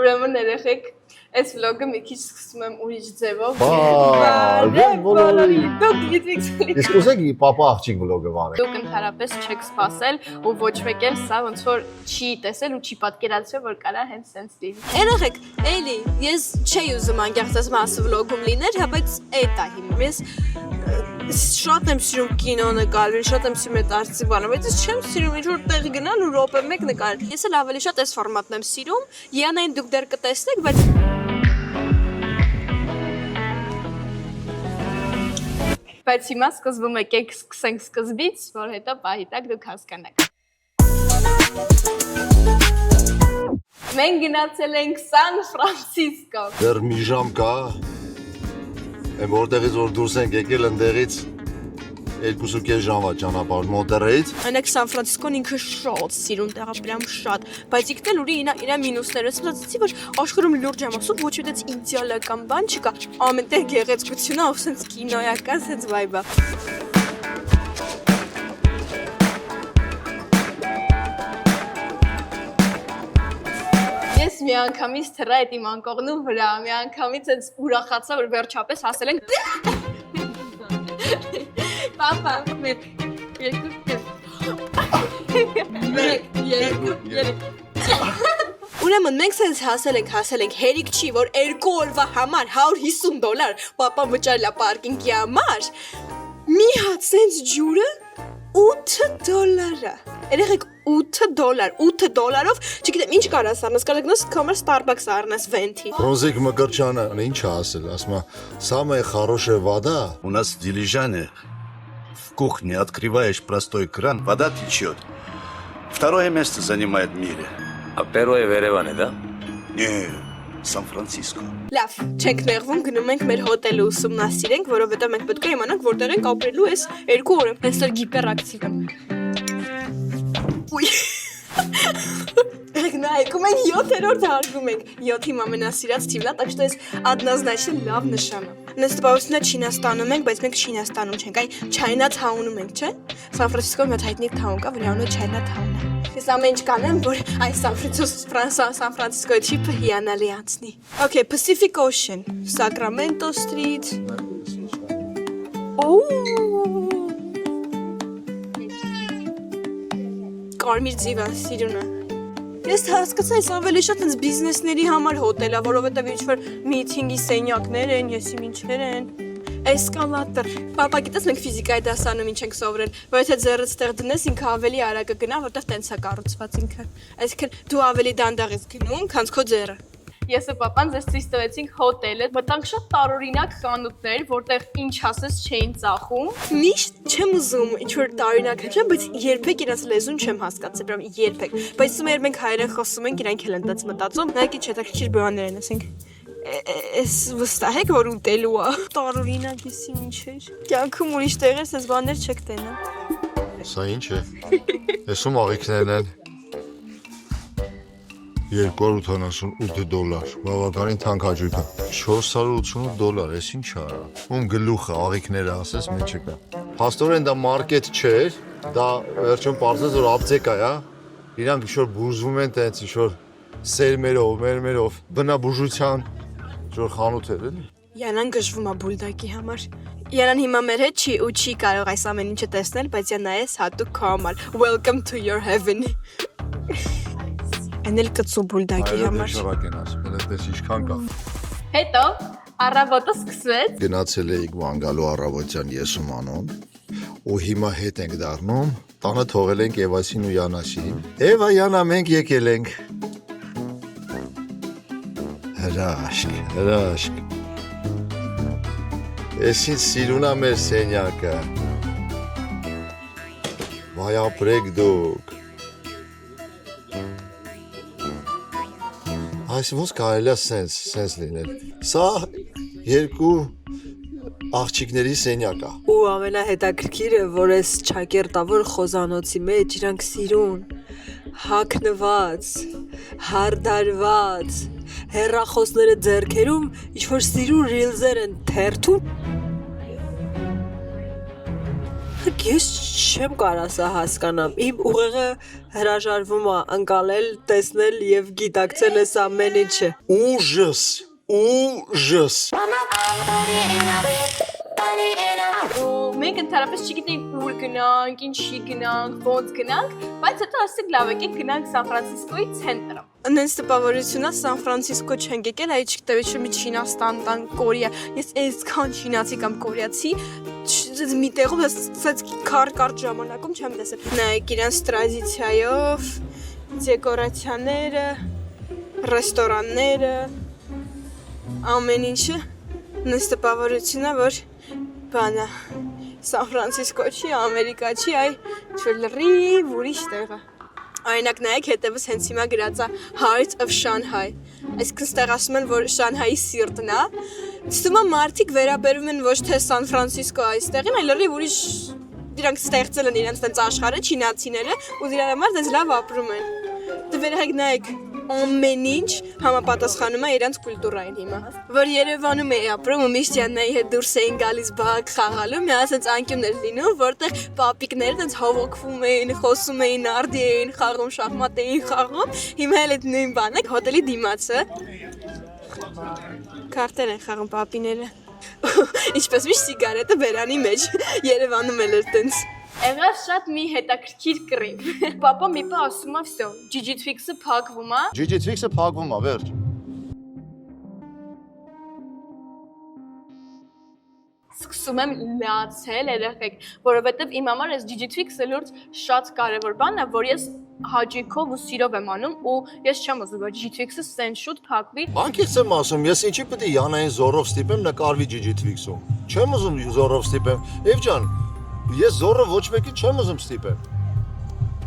Ուրեմն երեխեք այս վլոգը մի քիչ սկսում եմ ուրիշ ձևով։ Դուք գիտեք։ Իսկ ուզեք պապա աղջիկ վլոգը վարել։ Դուք ընդհանրապես չեք սպասել ու ոչ մեկ էլ սա ոնց որ չի տեսել ու չի պատկերացրել որ կարա հենց սենց լինի։ Երեխեք, էլի, ես չէի ուզում անկեղծած մասը վլոգում լիներ, բայց էդ է հիմա։ Ես շատ եմ սիրում կինո նկարել, շատ եմ սիրում այդ արծի բանը, բայց ես չեմ սիրում ինչ-որ տեղ գնալ ու րոպե մեկ նկարել։ Ես էլ ավելի շատ այս ֆորմատն եմ սիրում։ Յանային դուք դեռ կտեսնեք, բայց Բայց հիմա սկզբում եկեք սկսենք սկզբից, որ հետո պահի տակ դուք հասկանաք։ Մենք գնացել ենք Սան Ֆրանցիսկո։ Դեռ մի ժամ կա։ Այն որտեղից որ դուրս ենք եկել ընդեղից 2.5 ժամվա ճանապարհ Մոնտերեյից։ այնեք Սան Ֆրանցիսկոն ինքը շատ սիրուն տեղ է, բրամ շատ, բայց իքնել ուրի իր մինուսները, ասացի որ աշխարհում լուրջ եմ ասում, ոչ մի դից իդեալական բան չկա, ամենտեղ գեղեցկությունը, ով սենց կինոյական սենց վայբը։ Ես մի անգամից թռա այդ իմ անկողնու վրա, մի անգամից այդ ուրախացա, որ վերջապես հասել ենք։ Պապա, Ուրեմն մենք սենց հասել ենք, հերիք չի, որ 2 օրվա համար $150, պապան վճարել է պարկինգի համար, մի հատ սենց ջուրը $8։ Երեխեք $8, չգիտեմ ինչ կարաս առնես, կարող գնաս կամար Starbucks առնես Venti։ Ռոզիկ Մկրչյանը ինչ է ասել, ասում է, «Самая хорошая вода». У нас в Дилижане в кухне открываешь простой кран, вода течет. Второе место занимает в мире. А первое в Ереване, да? Не, Сан-Франциско. Լավ, չենք նեղվում, գնում ենք մեր հոթելը ուսումնասիրենք, որովհետև մենք պետք է իմանանք որտեղ ենք ապրելու այս 2 օրը։ Այսօր գիպերակտիվ եմ։ Ուй։ Գնայք, մենք 7-րդ հարգում ենք, 7-ին ամենասիրած թիվն է, так что այս однозначно լավ նշան է։ Նստվածությունը Չինաստանում ենք, բայց մենք Չինաստանում չենք, այ Չայնաթաունում ենք, չէ՞։ Սան Ֆրանցիսկոյի մի հայտնի թաուն կա, որի անունը Չայնաթաուն է։ Ես ամեն ինչ կանեմ, որ այս Սան Ֆրանցիսկոյի թիպը հիանալի անցնի։ Okay, Pacific Ocean, Sacramento Street։ Կարմիր ձիվա, սիրունը։ Ես հասկացա, այս ավելի շատ ինձ բիզնեսների համար հոթել է, որովհետև ինչ-որ միթինգի սենյակներ են, եսիմ ինչեր են։ Էսկալատոր։ Պապա, գիտես մենք ֆիզիկայի դասանում ինչ ենք սովորել, որ եթե ձեռդ ստեղ դնես, ինքը ավելի արագ կգնա, որտեղ տենց է կառուցված ինքը։ Այսինքն դու ավելի դանդաղ ես գնում, քան քո ձեռը։ Ես ու պապան ձեզ ցույց տվեցինք հոթելը, մտանք շատ տարօրինակ խանութներ, որտեղ ինչ ասես չէին ծախում։ Միշտ չեմ ուզում ինչ-որ տարօրինակ հեչեմ, բայց երբեք իրաց լեզուն չեմ հասկացել, բրամ երբեք։ Բայց ում մենք հայերեն խոսում ենք, իրանք էլ են դից մտածում, նայեք ինչ հետաքրքիր բաներ են, ասենք։ Էս վստահ եք, որ ուտելու է։ Տարօրինակ էս ինչեր։ Կյանքում ուրիշ տեղերս էս բաներ չեք տենա։ Սա ինչ է։ Էսում աղիքներն են։ $278, բավականին թանկ հաճույք է։ $488, էս ինչ է։ Ում գլուխը աղիքները ասես մեկ չկա։ Փաստորեն դա մարքեթ չէր, դա վերջում պարզեց որ ապտեկա է։ Իրանք ինչ-որ բուժվում են տենց ինչ-որ սերմերով, մերմերով, բնաբուժության ինչ-որ խանութ էր էլի։ Յանան գժվում է բուլդակի համար։ Յանան հիմա մեր հետ չի ու չի կարող այս ամեն ինչը տեսնել, բայց Յանա էս հատուկ քո համար։ Welcome to your heaven։ Էնել կծու բուլդակի համար։ Շարակ են ասում, դες ինչքան կա։ Հետո առավոտը սկսվեց։ Գնացել էինք Վանգալու առավոտյան ես ու Մանոն, ու հիմա հետ ենք դառնում, տանը թողել ենք Եվասին ու Յանասին։ Եվա, Յանա, մենք եկել ենք։ Հրաշք։ Ես ինձ սիրուն է մեր սենյակը։ Վայ ապրեք դուք։ Այս ոնց կարելի է սենց լինել։ Սա 2 աղջիկների սենյակ է։ Ու ամենահետաքրքիրը, որ այս ճակերտավոր խոզանոցի մեջ իրանք սիրուն, հագնված, հարդարված, հեռախոսները ձեռքերում ինչ-որ սիրուն ռիլզեր են թերթում։ Ես չեմ կարող սա հասկանամ։ Իմ ուղեղը հրաժարվում է անցնել, տեսնել եւ գիտակցել այս ամեն ինչը։ Ужас, ужас։ Մենք ընդհանրապես չգիտենք ուր գնանք, ինչի գնանք, ոնց գնանք, բայց հետո ասենք լավ եկեք գնանք Սան Ֆրանցիսկոյի ցենտրը։ Նենց տպավորությունա Սան Ֆրանցիսկո չենք եկել, այ չգիտեի մի Չինաստան տան, Կորեա։ Ես այսքան չինացի կամ կորեացի մի տեղում ասած քար ժամանակում չեմ տեսել։ Նայեք իրանց տրադիցիայով, դեկորացիաները, ռեստորանները, ամեն ինչը նենց տպավորությունա, որ բանա Սան Ֆրանցիսկո չի, Ամերիկա չի, այ չլրիվ ուրիշ տեղ է։ Օրինակ նայեք հետևս հենց հիմա գրած է Heart of Shanghai։ Այսինքն ստեղ ասում են, որ Շանհայի սիրտն է։ Ցույց է մարդիկ վերաբերվում են ոչ թե Սան Ֆրանցիսկո այստեղին, այլ լրիվ ուրիշ դրանք ստեղծել են իրենց տենց աշխարհը, չինացիները, ու դրա համար դες լավ ապրում են։ Դե վերահեք նայեք ամեն ինչ համապատասխանում է իրենց կուլտուրային հիմա։ Որ Երևանում էի ապրում ու միշտ Յաննայի հետ դուրս էին գալիս բակ խաղալու, մի ասած անկյուններ լինում, որտեղ պապիկները տենց հավաքվում էին, խոսում էին, նարդի էին խաղում, շախմատ էին խաղում։ Հիմա էլ այդ նույն բանն է, հոթելի դիմացը։ Քարտեր են խաղում պապիները։ Ինչպես միշտ սիգարետը բերանի մեջ։ Երևանում էլ էր տենց։ Եղավ շատ մի հետաքրքիր կռիվ։ Պապա մի բան ասում է, всё, Gigi-Twix-ը փակվում է։ Gigi-Twix-ը փակվում է, վերջ։ Սկսում եմ լացել երեխեք, որովհետև իմ համար այս Gigi-Twix-ը լուրջ շատ կարևոր բան է, որ ես հաճույքով ու սիրով եմ անում ու ես չեմ ուզում, որ Gigi-Twix-ը սենց շուտ փակվի։ Անկեղծ եմ ասում, ես ինչի պետք է Յանային զորով ստիպեմ նկարվի Gigi-Twix-ում։ Չեմ ուզում զորով ստիպեմ։ Եվ ջան, ես զորը ոչ մեկին չեմ ուզում ստիպեմ։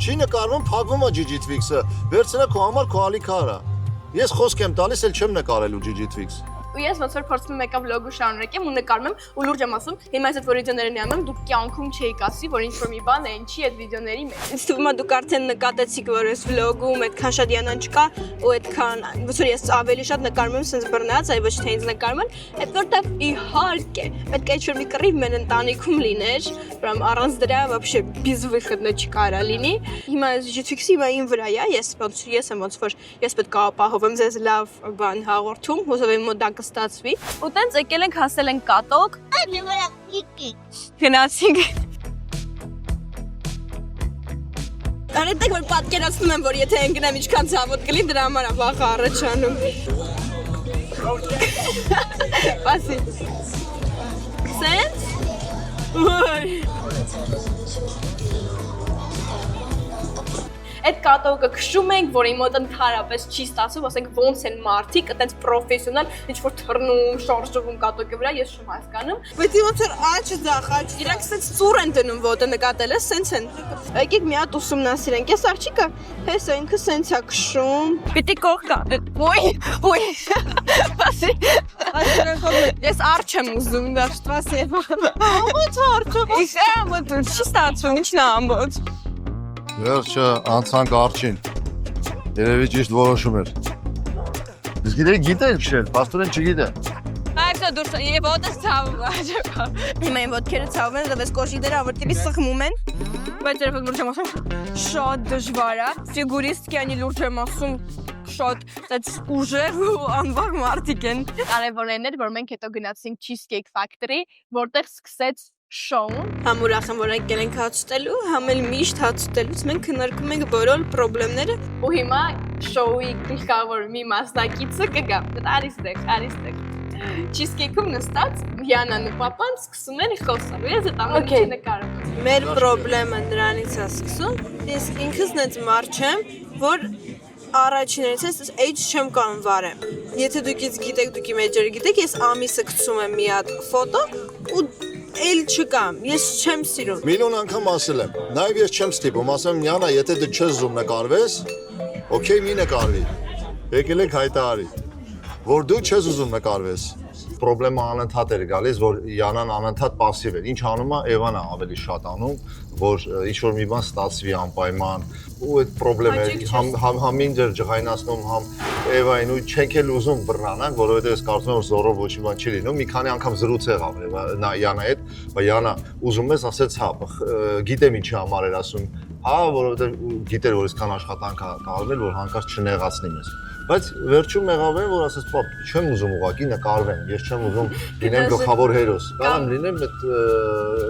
Չի նկարվում, փակվում է Gigi-Twix-ը, վերցնա քո համար քո ալիքարա։ Ես խոսք եմ տալիս, էլ չեմ նկարելու Gigi-Twix։ Ու ես ոնց որ փորձում եմ եկա վլոգը շարունակեմ ու նկարում եմ ու լուրջ եմ ասում, հիմա այս վիդեոները նայում եմ, դուք կյանքում չէիք ասի, որ ինչ-որ մի բան է, ինչի այդ վիդեոների մեջ։ Ինձ թվում է դուք արդեն նկատեցիք, որ այս վլոգում այդքան շատ յանան չկա ու այդքան ոնց որ ես ավելի շատ նկարում եմ sense բռնած, այ ոչ թե ինձ նկարում են, այդ որտեվ իհարկե պետք է ինչ-որ մի կռիվ մեն ընտանիքում լիներ, прям առանց դրա вообще без выхода չկարա լինի։ Հիմա Gigi-Twix-ը հիմա իմ վրա է, ես եմ ոնց որ ես պետք է ապահովեմ ձեզ լավ բան հաղորդում, հուսով եմ մոտ ստացվի։ Ու տենց եկել ենք հասել ենք կատոկ։ Գնացինք։ Արեցեք որ պատկերացնում եմ, որ եթե ընկնեմ ինչքան ցավոտ կլինի, դրա համար է վախը առաջանում։ Բասի։ Սենց։ Այդ կատոկը քշում ենք, որ իմ մոտ ընդհանրապես չի ստացվում, ասենք ոնց են մարդիկ, այտենց պրոֆեսիոնալ, ինչ որ թռնում, շարժվում կատոկի վրա, ես չեմ հասկանում։ Բայց ոնց որ աչը ձախ, իրանք սենց ծուռ են դնում ոտը նկատել ես, սենց են։ Եկեք մի հատ ուսումնասիրենք։ Ես աղջիկը, հեսա ինքը սենց է քշում։ Պիտի կողքա։ Ոյ։ Բասի։ Ես արջ եմ ուզում, դա սպասի։ Ո՞նց արջը։ Իսկ ամոթ չի ստացվում, ինչն է ամոթ։ Վերջը անցանք արջին։ Երևի ճիշտ որոշում էր։ Իսկ գիտեն քշել, պաստորեն չգիտե։ Այո, դուրս եւ ոտս ցավում է։ Հիմա իմ ոտքերը ցավում են, դες կոշիները ավարտելի սխմում են։ Բայց երբ լուրջ եմ ասում, շատ դժվար է։ Ֆիգուրիստկյանի լուրջ եմ ասում, շատ այդ ուժեղ ու անվար մարդիկ են։ Կարևորն էր, որ մենք հետո գնացինք Cheesecake Factory, որտեղ սկսեց շոուն։ Համ ուրախ եմ, որ եկել ենք հաց ուտելու, համ էլ միշտ հաց ուտելուց մենք քննարկում ենք բոլոր խնդիրները։ Ու հիմա շոուի գլխավոր մի մասնակիցը կգա։ Արիստեղ։ Cheesecake-ում նստած Յանան ու պապան սկսում են խոսալ։ Ես այդ ամենը չնկարում։ Մեր խնդրեմը նրանից է սկսում։ Ես ինքս նենց մարդ չեմ, որ առաջիներից ես age չեմ կարող վարեմ։ Եթե դուք ինձ գիտեք, դուք իմ age-ը գիտեք, ես ամիսը գցում եմ մի հատ ֆոտո ու էլ չկամ, ես չեմ սիրում։ Միլիոն անգամ ասել եմ, նաև ես չեմ ստիպում, ասեմ Յանա, եթե դու չես ուզում նկարվես, օքեյ մի նկարվի։ Եկել ենք հայտարարի, որ դու չես ուզում նկարվես։ Պրոբլեմը անընդհատ էր գալիս, որ Յանան անընդհատ пассив էր։ Ինչ անում է, Էվան է ավելի շատ անում, որ ինչ որ մի բան ստացվի անպայման։ ու այդ խնդիրը համ ինձ ջղայնացնում, համ Էվային ու չենք էլ ուզում բռնանանք, որովհետև ես կարծում եմ որ զորով ոչ մի բան չի լինում։ Մի քանի անգամ զրույց եղավ Յանայի հետ, բայց Յանա ուզում ես ասեց հա, գիտեմ ինչի համար էր ասում, հա, որովհետև գիտեր որ այսքան աշխատանք է կարվել, որ հանկարծ չնեղացնի մեզ։ Բայց վերջում եղավ այն, որ ասեց, պապ, չեմ ուզում ուղակի նկարվեմ, ես չեմ ուզում լինեմ գլխավոր հերոս, կարամ լինեմ այդ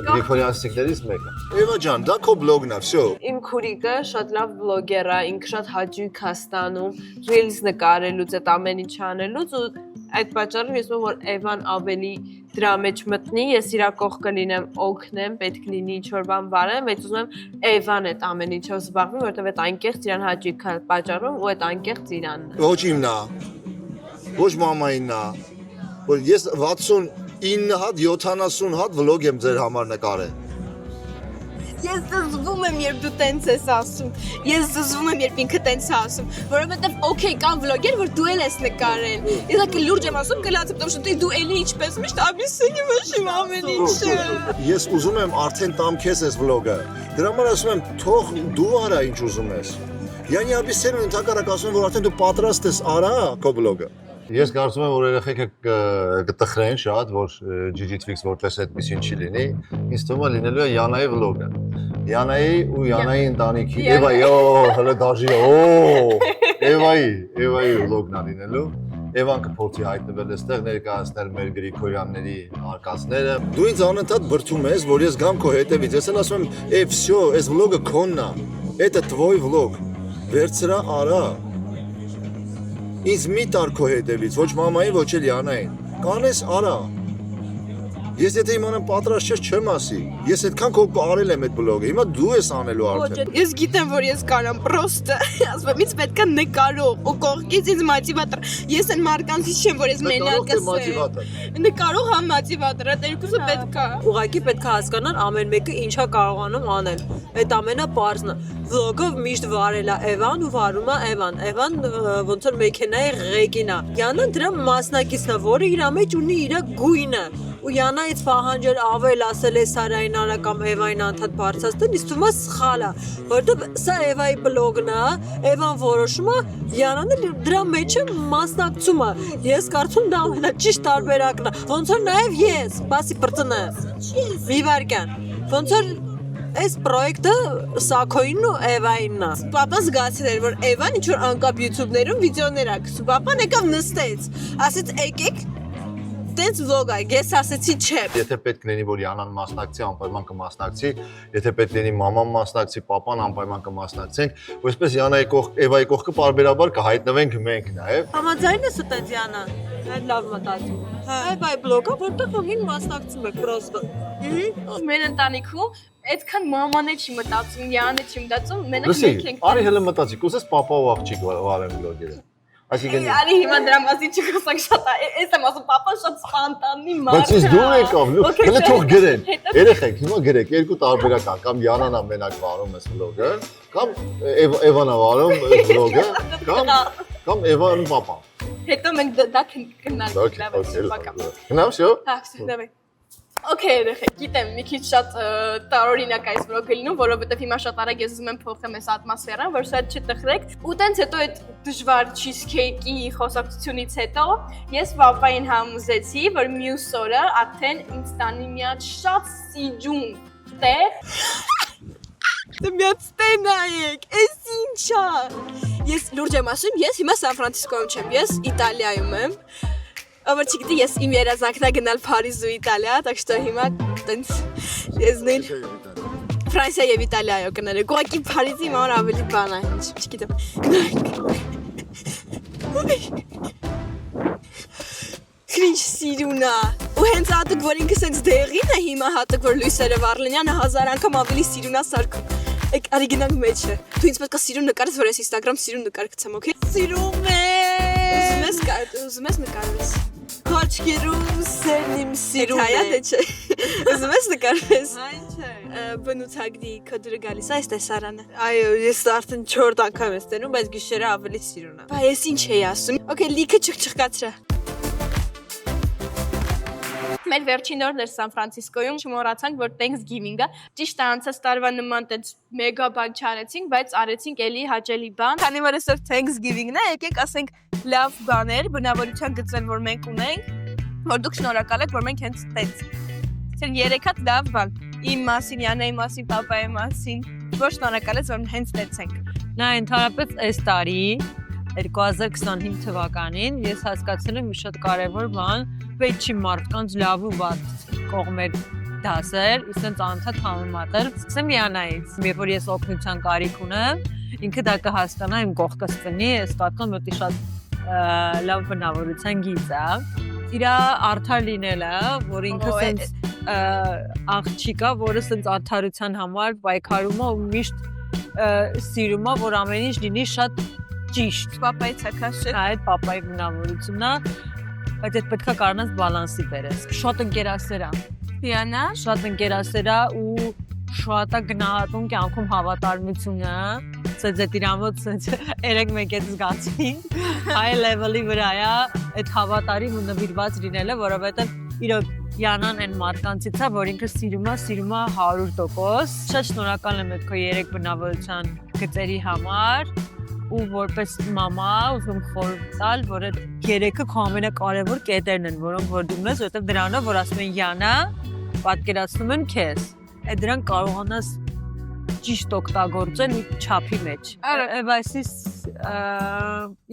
գրիգորյանցիներից մեկը։ Էվա ջան, դա քո բլոգն է, всё։ Իմ քուրիկը շատ լավ բլոգեր է, ինքը շատ հաճույք է ստանում ռիլս նկարելուց, այդ ամեն ինչ անելուց ու այդ պատճառով ես ուզում որ Էվան ավելի դրա մեջ մտնի, ես իրա կողքը լինեմ, օգնեմ, պետք լինի ինչ-որ բան բարեմ, բայց ուզում եմ Էվան այդ ամեն ինչով զբաղվի, որովհետև այդ անկեղծ իրան հաճույք է պատճառում ու այդ անկեղծ իրանն է։ Ոչ իմն է, ոչ մամայինն է, որ ես 69 հատ, 70 հատ վլոգ եմ ձեր համար նկարել։ Ես զզվում եմ, երբ դու տենց ես ասում։ Ես զզվում եմ, երբ ինքը տենց է ասում, որովհետև օքեյ կան վլոգեր, որ դու ես նկարել։ Ես ակի լուրջ եմ ասում, գլացը, потому что դու էլի ինչպես միշտ ամիսինի վշիմ ամեն ինչը։ Ես ուզում եմ արդեն տամ քեզ այս վլոգը։ Դրա համար ասում եմ, թող դու արա ինչ ուզում ես։ Յանի Աբիսյանը ընդհակառակ ասում եմ, որ արդեն դու պատրաստ ես արա քո վլոգը։ Ես կարծում եմ, որ երեխեքը կտխրեն շատ, որ Gigi-Twix որպես այդպեսին չի լինի։ Ինձ թվում է լինելու է Յանայի վլոգը։ Յանայի ու Յանայի ընտանիքի, Էվայի, հələ դաժի, Էվայի վլոգն է լինելու։ Էվան կփորձի հայտնվել այստեղ ներկայացնել մեր Գրիգորյանների արկածները։ Դու ինձ անընդհատ բրդում ես, որ ես գամ քո հետևից։ Ես էլ ասում եմ, всё, այս վլոգը քոնն է։ Это твой влог։ Վերցրա արա։ Ինձ մի տար քո հետևից, ոչ մամային, ոչ էլ Յանային։ Կանես արա։ Ես եթե իմանամ պատրաստ ես չեմ ասի։ Ես այդքան քո արել եմ այդ բլոգը։ Հիմա դու ես անելու արդեն։ Ես գիտեմ, որ ես կարամ, պրոստը, ասում եմ, ինձ պետք է նկարող, ու կողքից ինձ մոտիվատոր։ Ես այն մարկանցից չեմ, որ ես մենակ եմ։ Նկարող համ մոտիվատոր, այդ երկուսը պետք է։ Ուղղակի պետք է հասկանալ ամեն մեկը ինչա կարողանում անել։ Այդ ամենապարզն է։ Վլոգը միշտ վարել է Էվան ու վարում է Էվան։ Էվան ոնց որ մեքենայի ղեկին է։ Յանան դրա մասնակիցն է, որը իր մեջ ունի իր գույնը։ Ու Յանայից պահանջել ավել ասել է Սարային արա կամ Էվային անդադ բարձրացնել, իսկ թվում է սխալ է, որովհետև սա Էվայի բլոգն է, Էվան որոշում է, Յանան էլ դրա մեջ է մասնակցում է։ Ես կարծում դա ամենաճիշտ տարբերակն է, ոնց որ նաև ես, բասի բրծնես։ Մի վարքան։ Ոնց որ այս պրոյեկտը Սաքոյինն ու Էվայինն է։ Պապան զգացել էր, որ Էվան ինչ-որ անկապ YouTube-ներում վիդեոներ է գցում։ Պապան եկավ նստեց, ասեց եկեք տենց վլոգ է, ես ասեցի չէ։ Եթե պետք լինի, որ Յանան մասնակցի, անպայման կմասնակցի, եթե պետք լինի մաման մասնակցի, պապան անպայման կմասնակցենք, ու այսպես Յանայի կողք, Էվայի կողքը պարբերաբար կհայտնվենք մենք նաև։ Համաձայն ես տենց Յանա։ Այդ լավ մտածում։ Էվայի բլոգը, որտեղ հողին մասնակցում եք պրոստը։ Մեր ընտանիքում այդքան մաման է չի մտածում, Յանը չի մտածում, մենակ Լսի, մենք ենք։ արի հələ մտածի, կուզես պապա ու աղջիկ վարեն վլոգերը։ Այսինքն Արի հիմա դրա մասին չգոսանք շատ է, ես եմ ասում, պապան շատ սպանտանի մարդ է։ Բայց ես դու եկավ, հələ թող գրեն։ Երեխեք, հիմա գրեք, երկու տարբերակ կա, կամ Յանան է մենակ վարում այս վլոգը, կամ Էվան է վարում այս վլոգը, կամ Էվան ու պապան։ Հետո մենք դա կննանք։ Գնամ, всё։ Հա, դավայ։ Okay, երեխեք, գիտեմ, մի քիչ շատ տարօրինակ այս վլոգը լինում, որովհետև հիմա շատ արագ ես ուզում եմ փոխեմ այս ատմոսֆերան, որ շատ չտխրեք։ Ու տենց հետո այդ դժվար cheesecake-ի խոսակցությունից հետո ես պապային համոզեցի, որ մյուս օրը արդեն ինձ տանի մի հատ շատ սիջուն տեղ։ Դե մի հատ ստե նայեք, էս ինչա։ Ես լուրջ եմ ասում, ես հիմա Սան Ֆրանցիսկոյում չեմ, ես Իտալիայում եմ։ Ով չգիտի, ես իմ երազանքն է գնալ Փարիզ ու Իտալիա, так что հիմա տենց ես նույն Ֆրանսիա եւ Իտալիայով կներեք։ Ուղղակի Փարիզի համար ավելի բան է, չգիտեմ։ Քրինչ սիրունա։ Ու հենց հատուկ որ ինքը սենց դեղին է հիմա հատուկ որ լույսերը վառլենյանը 1000 անգամ ավելի սիրունա սարքում։ Եք արի գնանք մեջը։ Դու ինձ պետք է սիրուն նկարես, որ ես Instagram սիրուն նկար գցեմ, օքեյ։ Սիրում եմ։ Ուզում ես նկարես։ Քոչկերում սերնիմ սիրուն է։ Հայա դե չէ։ Ուզում ես նկարես։ Այն չէ։ Բնութագրի կոդը գալիս է այս տեսարանը։ Այո, ես արդեն 4 անգամ եմ ստենում, բայց գիշերը ավելի սիրուն է։ Բայց ես ինչ էի ասում։ Okay, լիքը չխկացրա։ Մեր վերջին օրն էր Սան Ֆրանցիսկոյում, չմոռացանք, որ Thanksgiving-ը ճիշտ է անցած տարվա նման տենց մեգա բան չարեցինք, բայց արեցինք էլի հաճելի բան։ Քանի որ այսօր Thanksgiving-ն է, եկեք ասենք լավ բաներ, բնավորության գծեր, որ մենք ունենք, որ դուք շնորհակալ եք, որ մենք հենց տենց։ Ցեն 3 հատ լավ բան։ Իմ մասին, Յանայի մասին, պապայի մասին, որ շնորհակալ ես, որ հենց տենց ենք։ Նա ընդհանրապես այս տարի 2025 թվականին ես հասկացել եմ մի շատ կարևոր բան, պետք չի մարդկանց լավ ու վատ կողմեր դասեր, իսենց անընդհատ համեմատել։ Սկսեմ Յանայից, երբ որ ես օգնության կարիք ունեմ, ինքը դա կհասկանա իմ կողքս տնի, ես կարծում եմ, որ շատ լավ բնավորության գիծ է։ Իր արդար լինելը, որ ինքը սենց աղջիկա, որը սենց արդարության համար պայքարում է ու միշտ սիրում է, որ ամեն ինչ լինի շատ ճիշտ։ Պապայի ցակաշը։ Այդ պապայի բնավորությունն է, բայց այդ պետքա կարողանաս բալանսի բերես։ Շատ ընկերասեր է։ Յանա, Շատ ընկերասեր է ու շատ է գնահատում կյանքում հավատարմությունը։ Սենց այդ իրամոտ սենց 3-1 զգացին։ High level-ի վրա է այդ հավատարիմ ու նվիրված լինելը, որովհետև իրոք Յանան այն մարդկանցից է, որ ինքը սիրում է 100%։ Շատ շնորհակալ եմ այդ քո 3 բնավորության գծերի համար ու որպես մամա ուզում խորհուրդ տալ, որ այդ 3-ը քո ամենակարևոր կետերն են, որոնք որ դու ունես, որովհետև դրանով որ ասում են Յանա, պատկերացնում են քեզ։ Այդ դրան կարողանաս ճիշտ օգտագործել ու չափի մեջ։ Բայց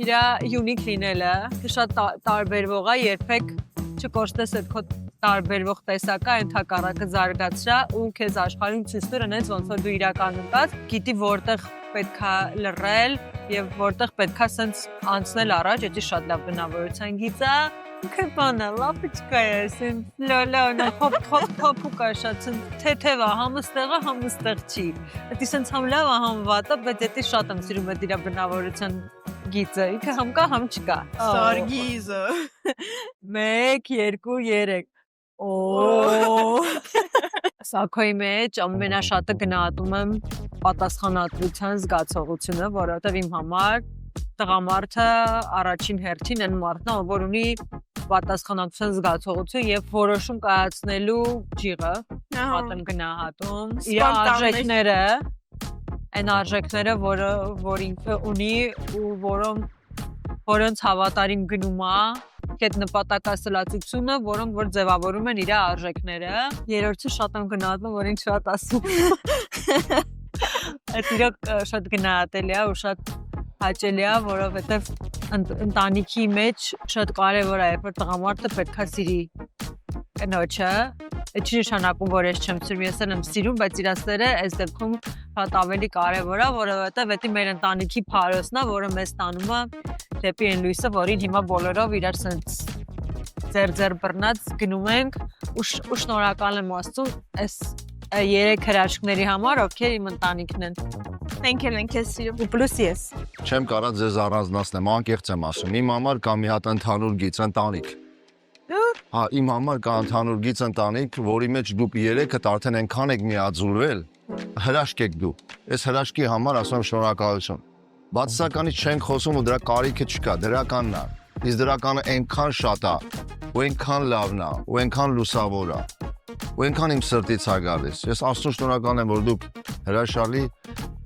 իր յունիկ լինելը շատ տարբերվող է, երբեք չկորցնես այդ քո տարբերվող տեսակը, ընդհակառակը զարգացրա ու քեզ աշխարհին ցույց տուր այնց ոնց որ դու իրականում կաս, գիտի որտեղ պետքա լռել եւ որտեղ պետքա սենց անցնել առաջ, դա շատ լավ բնավորության գիծ է։ Քեփանա լապիչկա է, սենց լոլա, հոփ կաշած, թեթևա, համստեղ չի։ Դա սենց համ լավ է, համ վատ է, բայց դա շատ եմ սիրում այդ իր բնավորության գիծը, ինքը համ կա, համ չկա։ Սարգիզը։ 1, 2, 3 Օ Սակոյի մեջ ամենաշատը գնահատում եմ պատասխանատվության զգացողությունը, որովհետև իմ համար տղամարդը առաջին հերթին այն մարդն է, որ ունի պատասխանատվության զգացողություն եւ որոշում կայացնելու ջիղը, շատ եմ գնահատում իր արժեքները, այն արժեքները, որ ինքը ունի ու որոնց հավատարիմ գնում է այդ նպատակասլացությունը, որոնք որ ձևավորում են իր արժեքները։ Երրորդը շատ եմ գնահատում, որ ինչ շատ ասում։ Այդ իրոք շատ գնահատելի է ու շատ հաճելի է, որովհետև ընտանիքի մեջ շատ կարևոր է, երբ որ տղամարդը պետքա սիրի կնոջը։ Այդ չի նշանակում, որ ես չեմ սիրում, ես եմ սիրում, բայց իր սերը այս դեպքում շատ ավելի կարևոր է, որովհետև դա մեր ընտանիքի փարոսն է, որը մեզ տանում է դեպի այն լույսը, որին հիմա բոլորով իրար սենց ձեր բռնած գնում ենք ու շնորհակալ եմ Աստծուն այս 3 հրաշքների համար, ովքեր իմ ընտանիքն են։ Մենք էլ ենք քեզ սիրում։ Ու պլյուս ես։ Չեմ կարող ձեզ առանձնացնեմ, անկեղծ եմ ասում։ Իմ համար կա մի հատ ընդհանուր գիծ ընտանիք։ Հա, իմ համար կա ընդհանուր գիծ ընտանիք, որի մեջ դուք 3-ը արդեն այնքան եք միաձուլվել, հրաշք եք դու։ Այս հրաշքի համար ասում եմ շնորհակալություն։ Բացասականից չենք խոսում ու դրա կարիքը չկա, դրականն է։ Իսկ դրականը այնքան շատ է, ու այնքան լավն է, ու այնքան լուսավոր է, ու այնքան իմ սրտից է գալիս։ Ես Աստծուն շնորհակալ եմ, որ դուք հրաշալի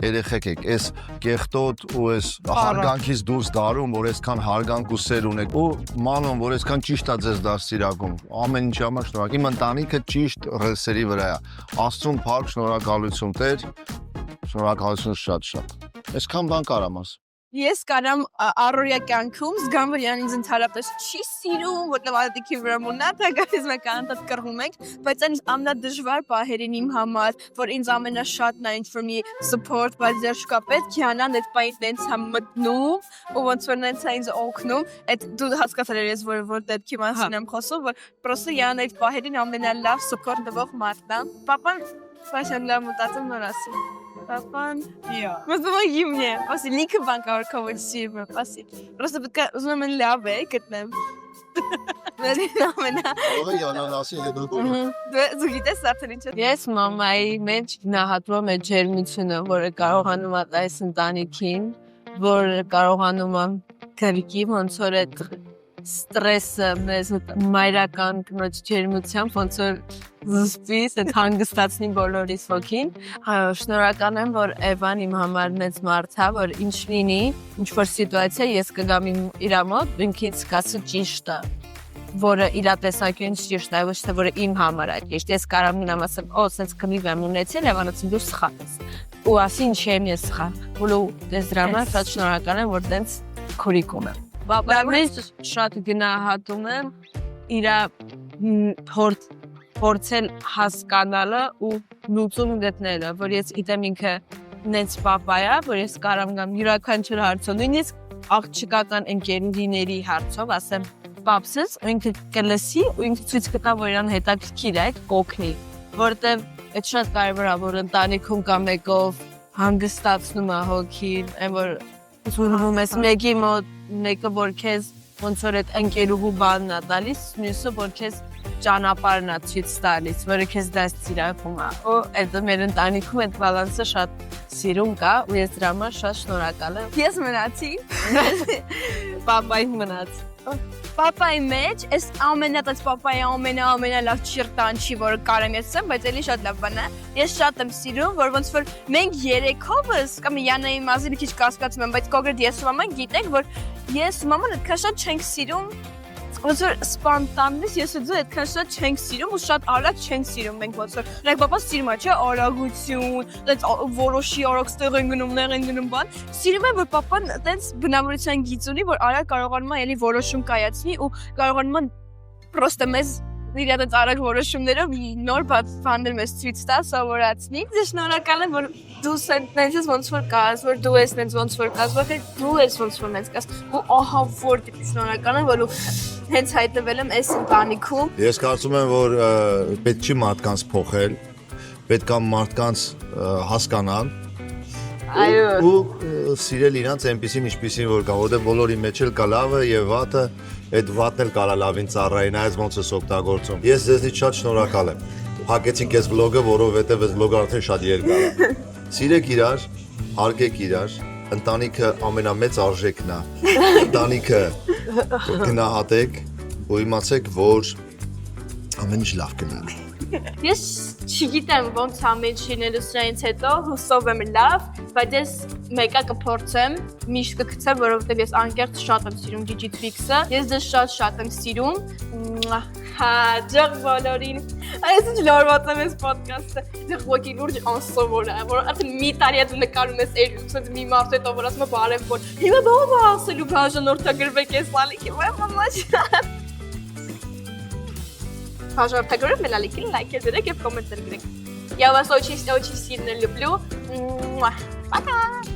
երեխեք եք, այս կեղտոտ ու այս հարգանքից դուրս դարում, որ այսքան հարգանք ու սեր ունեք, ու մանոն, որ այսքան ճիշտ է ձեզ դաստիարակում։ Ամեն ինչի համար շնորհակալ։ Իմ ընտանիքը ճիշտ ռելսերի վրա է։ Աստծուն փառք, շնորհակալություն Տեր, շնորհակալություն շատ։ Այսքան բան կարամ ասեմ։ Ես կարամ առօրյա կյանքում զգամ, որ Յան ինձ ընդհանրապես չի սիրում, որտեղ ադիքի վրա մոնատա գալիս մեկ անտած կռվում ենք, բայց այն ամենադժվար պահերին իմ համար, որ ինձ ամենաշատն է ինչ-որ մի support, բաժերշկա պետք Յանան այդ պահին տենց համ մտնում, ու ոնց որ նենց է ինձ օգնում, այդ դու հասկացել ես, որ դեպքի մասին եմ խոսում, որ պրոստը Յան այդ պահերին ամենալավ support տվող մարդն է։ Պապան ֆաշան լավ մտածում նոր ասում։ Папан. Мы помоги мне. После лика банка орковать сильно. После. Просто узнаем ляве, катнем. Զուգիտես արդեն ինչ։ Ես մամայի մեջ գնահատում եմ ջերմությունը, որը կարողանում է այս ընտանիքին, որը կարողանում է գրկի ոնց որ այդ ստրեսը մեզ մայրական կնոջ ջերմությամբ ոնց որ զսպիս այդ հանգստացնի բոլորիս հոգին։ Շնորհակալ եմ, որ Էվան իմ համար մեծ մարդ է, որ ինչ լինի, ինչ որ սիտուացիա ես կգամ իր մոտ, ինքից կասի ճիշտ է, որը իր տեսակյունից ճիշտ է, ոչ թե որը իմ համար է ճիշտ։ Ես կարամ նույնամ ասեմ, օ, սենց կլիվ եմ ունեցել, Էվանացին դու սխալ ես։ Ու ասի ինչ եմ ես սխալ։ Ու դες դրա համար շատ շնորհակալ եմ, որ դենց քորիկում եմ։ Բայց շատ գնահատում եմ իր փորձել հասկանալը ու լուծում գտնելը, որ ես գիտեմ ինքը նենց պապա է, որ ես կարամ գամ յուրաքանչյուր հարցով, նույնիսկ աղջկական ընկերուհիների հարցով, ասեմ պապսս, ու ինքը կլսի ու ինքը ցույց կտա, որ իրան հետաքրքիր է, կօգնի, որտեվ այդ շատ կարևոր է, որ ընտանիքում կա մեկով հանգստացնում է հոգին, այն որ զուրվում ես մեկի մոտ, մեկը որ քեզ ոնց որ այդ ընկերուհու բանն է տալիս, մյուսը որ քեզ ճանապարհն է ցույց տալիս, որը քեզ դաստիարակում է։ Ու այդ մեր ընտանիքում այդ բալանսը շատ սիրուն կա, ու ես դրա համար շատ շնորհակալ եմ։ Ես մնացի։ Պապային մնաց։ Պապայի մեջ, այս ամենատած պապայի ամենալավ չիրտան չի, որը կարեմ ես եմ, բայց էլի շատ լավ բան է։ Ես շատ եմ սիրում, որ ոնց որ մենք երեքովս, կամ Յանայի մազի մի քիչ կասկածում եմ, բայց կոնկրետ ես ու մաման գիտենք, որ ես ու մաման այդքան շատ չենք սիրում, ոնց որ սպանտանից ես ու դու այդքան շատ չենք սիրում ու շատ արագ չենք սիրում մենք ոնց որ։ Like պապա սիրում է, չէ, արագություն, այդպես որոշի արագ ստեղ են գնում, ներ են գնում բան։ Սիրում եմ, որ պապան այդպես բնավորության գիծ ունի, որ արագ կարողանում է էլի որոշում կայացնի ու կարողանում է պրոստը մեզ իր այդ արագ որոշումներով նոր բաներ մեզ ցույց տա, սովորացնի։ Ես շնորհակալ եմ, որ դու սենց ոնց որ կաս, որ դու ես սենց ոնց որ կաս, որ դու ես ոնց որ մեզ կաս։ Ու ահա որ շնորհակալ եմ, որ հենց հայտնվել եմ այս ընտանիքում։ Ես կարծում եմ, որ պետք չի մարդկանց փոխել, պետք է մարդկանց հասկանալ ու սիրել իրանց այնպեսին ինչպեսին որ կա, որտեղ բոլորի մեջ էլ կա լավը եւ վատը, այդ վատն էլ կարա լավին ծառային, այս ոնց է օգտագործում։ Ես ձեզնից շատ շնորհակալ եմ։ Փակեցինք այս վլոգը, որովհետեւ այս վլոգը արդեն շատ երկար է։ Սիրեք իրար, հարգեք իրար, ընտանիքը ամենամեծ արժեքն է։ Ընտանիքը գնահատեք ու իմացեք, որ ամեն ինչ լավ կլինի։ Ես չգիտեմ ոնց ամեն ինչինելուց սրանից հետո հուսով եմ լավ, բայց ես մեկը կփորձեմ, միշտ կգցեմ, որովհետև ես անկեղծ շատ եմ սիրում Digitrix-ը, ես դες շատ եմ սիրում, հաջող բոլորին, այս ինչ լորված եմ ես պոդքասթը, դեղ ոգի լուրջ անսովոր է, որ արդեն մի տարի է դու նկարում ես էրուսից մի մարդ հետո, որ ասում է բարև որ, հիմա բավա ասելու բաժանորդագրվեք ես լալիքի, վայ մամա շատ Пожалуйста, лайки, лайки, комментарии. Я вас очень сильно люблю. Пока!